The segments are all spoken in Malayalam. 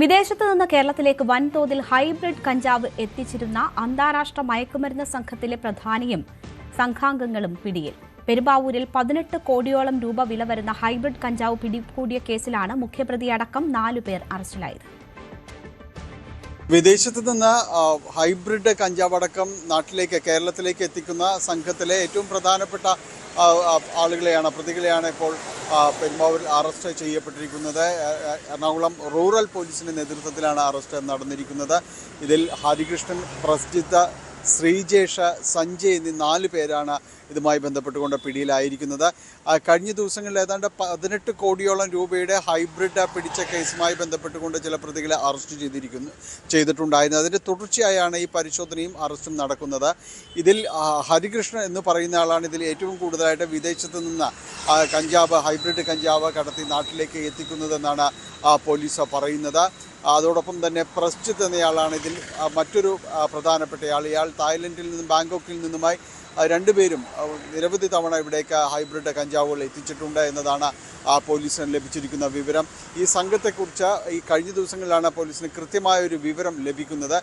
വിദേശത്തു നിന്ന് കേരളത്തിലേക്ക് വൻതോതിൽ ഹൈബ്രിഡ് കഞ്ചാവ് എത്തിച്ചിരുന്ന അന്താരാഷ്ട്ര മയക്കുമരുന്ന് സംഘത്തിലെ പ്രധാനിയും സംഘാംഗങ്ങളും പിടിയിൽ. പെരുമ്പാവൂരിൽ 18 കോടിയോളം രൂപ വില വരുന്ന ഹൈബ്രിഡ് കഞ്ചാവ് പിടികൂടിയ കേസിലാണ് മുഖ്യപ്രതിയടക്കം 4 പേർ അറസ്റ്റിലായത്. വിദേശത്ത് നിന്ന് ഹൈബ്രിഡ് കഞ്ചാവ് അടക്കം കേരളത്തിലേക്ക് എത്തിക്കുന്ന സംഘത്തിലെ ഏറ്റവും പ്രധാനപ്പെട്ട പ്രതികളെയാണ് ഇപ്പോൾ പെരുമ്പാവൂരിൽ അറസ്റ്റ് ചെയ്യപ്പെട്ടിരിക്കുന്നത്. എറണാകുളം റൂറൽ പോലീസിന്റെ നേതൃത്വത്തിലാണ് അറസ്റ്റ് നടന്നിരിക്കുന്നത്. ഇതിൽ ഹരികൃഷ്ണൻ, പ്രസ്ജിത്ത്, ശ്രീജേഷ്, സഞ്ജയ് എന്നീ 4 പേരാണ് ഇതുമായി ബന്ധപ്പെട്ടുകൊണ്ട് പിടിയിലായിരിക്കുന്നത്. കഴിഞ്ഞ ദിവസങ്ങളിൽ ഏതാണ്ട് 18 കോടിയോളം രൂപയുടെ ഹൈബ്രിഡ് പിടിച്ച കേസുമായി ബന്ധപ്പെട്ടുകൊണ്ട് ചില പ്രതികളെ അറസ്റ്റ് ചെയ്തിട്ടുണ്ടായിരുന്നു. അതിൻ്റെ തുടർച്ചയായാണ് ഈ പരിശോധനയും അറസ്റ്റും നടക്കുന്നത്. ഇതിൽ ഹരികൃഷ്ണൻ എന്ന് പറയുന്ന ആളാണ് ഇതിൽ ഏറ്റവും കൂടുതലായിട്ട് വിദേശത്ത് നിന്ന് ഹൈബ്രിഡ് കഞ്ചാവ് കടത്തി നാട്ടിലേക്ക് എത്തിക്കുന്നതെന്നാണ് പോലീസ് പറയുന്നത്. അതോടൊപ്പം തന്നെ പ്രസ്ജിത്ത് എന്നയാളാണ് ഇതിൽ മറ്റൊരു പ്രധാനപ്പെട്ടയാൾ. ഇയാൾ തായ്ലൻഡിൽ നിന്നും ബാങ്കോക്കിൽ നിന്നുമായി 2 പേരും നിരവധി തവണ ഇവിടേക്ക് ഹൈബ്രിഡ് കഞ്ചാവുകൾ എത്തിച്ചിട്ടുണ്ട് എന്നതാണ് പോലീസിന് ലഭിച്ചിരിക്കുന്ന വിവരം. ഈ സംഘത്തെക്കുറിച്ച് കഴിഞ്ഞ ദിവസങ്ങളിലാണ് പോലീസിന് കൃത്യമായ ഒരു വിവരം ലഭിക്കുന്നത്.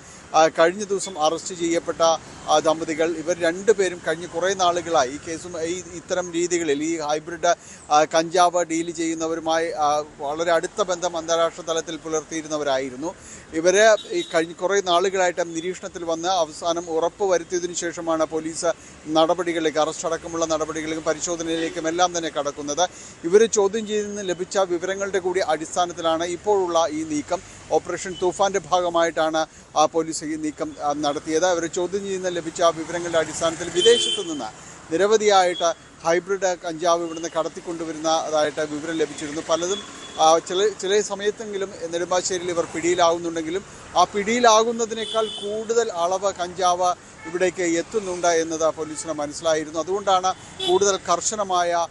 കഴിഞ്ഞ ദിവസം അറസ്റ്റ് ചെയ്യപ്പെട്ട ദമ്പതികൾ ഇവർ 2 പേരും കഴിഞ്ഞ കുറേ നാളുകളായി ഈ കേസും ഇത്തരം രീതികളിൽ ഈ ഹൈബ്രിഡ് കഞ്ചാവ് ഡീൽ ചെയ്യുന്നവരുമായി വളരെ അടുത്ത ബന്ധം അന്താരാഷ്ട്ര തലത്തിൽ പുലർത്തിയിരുന്നവരായിരുന്നു. ഇവരെ ഈ കഴിഞ്ഞ കുറേ നാളുകളായിട്ട് നിരീക്ഷണത്തിൽ വന്ന് അവസാനം ഉറപ്പ് വരുത്തിയതിനു ശേഷമാണ് പോലീസ് അറസ്റ്റ് അടക്കമുള്ള നടപടികളിലേക്കും പരിശോധനയിലേക്കും എല്ലാം തന്നെ കടക്കുന്നത്. ഇവർ ചോദ്യം ചെയ്ത് ലഭിച്ച വിവരങ്ങളുടെ കൂടി അടിസ്ഥാനത്തിലാണ് ഇപ്പോഴുള്ള ഈ നീക്കം. ഓപ്പറേഷൻ തൂഫാന്റെ ഭാഗമായിട്ടാണ് പോലീസ് ഈ നീക്കം നടത്തിയത്. അവർ ചോദ്യം ചെയ്യുന്ന ലഭിച്ച വിവരങ്ങളുടെ അടിസ്ഥാനത്തിൽ വിദേശത്തു നിന്ന് നിരവധിയായിട്ട് ഹൈബ്രിഡ് കഞ്ചാവ് ഇവിടുന്ന് കടത്തിക്കൊണ്ടുവരുന്നതായിട്ട് വിവരം ലഭിച്ചിരുന്നു. പലതും ചില സമയത്തെങ്കിലും നെടുമ്പാശ്ശേരിയിൽ ഇവർ പിടിയിലാകുന്നുണ്ടെങ്കിലും ആ പിടിയിലാകുന്നതിനേക്കാൾ കൂടുതൽ അളവ് കഞ്ചാവ് ഇവിടേക്ക് എത്തുന്നുണ്ട് എന്നത് പോലീസിന് മനസ്സിലായിരുന്നു. അതുകൊണ്ടാണ് കൂടുതൽ കർശനമായ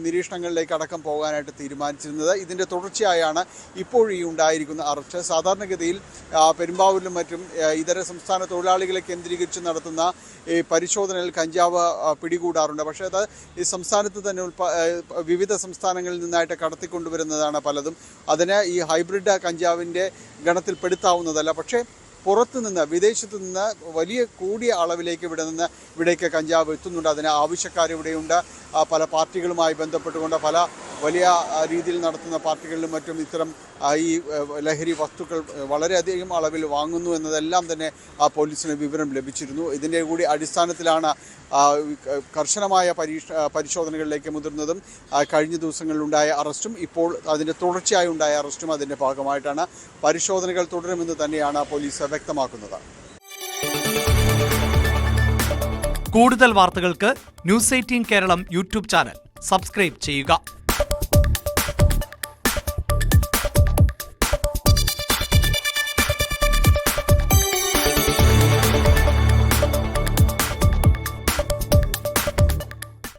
നിരീക്ഷണങ്ങളിലേക്ക് അടക്കം പോകാനായിട്ട് തീരുമാനിച്ചിരുന്നത്. ഇതിൻ്റെ തുടർച്ചയായാണ് ഇപ്പോൾ ഈ ഉണ്ടായിരിക്കുന്ന അറസ്റ്റ്. സാധാരണഗതിയിൽ പെരുമ്പാവൂരിലും മറ്റും ഇതര സംസ്ഥാന തൊഴിലാളികളെ കേന്ദ്രീകരിച്ച് നടത്തുന്ന ഈ പരിശോധനയിൽ കഞ്ചാവ് പിടികൂടാറുണ്ട്. പക്ഷേ അത് ഈ സംസ്ഥാനത്ത് തന്നെ വിവിധ സംസ്ഥാനങ്ങളിൽ നിന്നായിട്ട് കടത്തിക്കൊണ്ടുവരുന്നതാണ് പലതും. അതിന് ഈ ഹൈബ്രിഡ് കഞ്ചാവിൻ്റെ ഗണത്തിൽപ്പെടുത്താവുന്നതല്ല. പക്ഷേ പുറത്തുനിന്ന് വിദേശത്തു നിന്ന് വലിയ കൂടിയ അളവിലേക്ക് ഇവിടേക്ക് കഞ്ചാവ് എത്തുന്നുണ്ട്. അതിന് ആവശ്യക്കാരിവിടെയുണ്ട്. പല പാർട്ടികളുമായി ബന്ധപ്പെട്ടുകൊണ്ട് പല വലിയ രീതിയിൽ നടത്തുന്ന പാർട്ടികളിലും മറ്റും ഇത്തരം ഈ ലഹരി വസ്തുക്കൾ വളരെയധികം അളവിൽ വാങ്ങുന്നു എന്നതെല്ലാം തന്നെ പോലീസിന് വിവരം ലഭിച്ചിരുന്നു. ഇതിൻ്റെ കൂടി അടിസ്ഥാനത്തിലാണ് കർശനമായ പരിശോധനകളിലേക്ക് മുതിർന്നതും കഴിഞ്ഞ ദിവസങ്ങളിലുണ്ടായ അറസ്റ്റും ഇപ്പോൾ അതിൻ്റെ തുടർച്ചയായി ഉണ്ടായ അറസ്റ്റും അതിൻ്റെ ഭാഗമായിട്ടാണ്. പരിശോധനകൾ തുടരുമെന്ന് തന്നെയാണ് പോലീസ് വ്യക്തമാക്കുന്നത്. കൂടുതൽ വാർത്തകൾക്ക് news 18 Keralam YouTube channel subscribe ചെയ്യുക.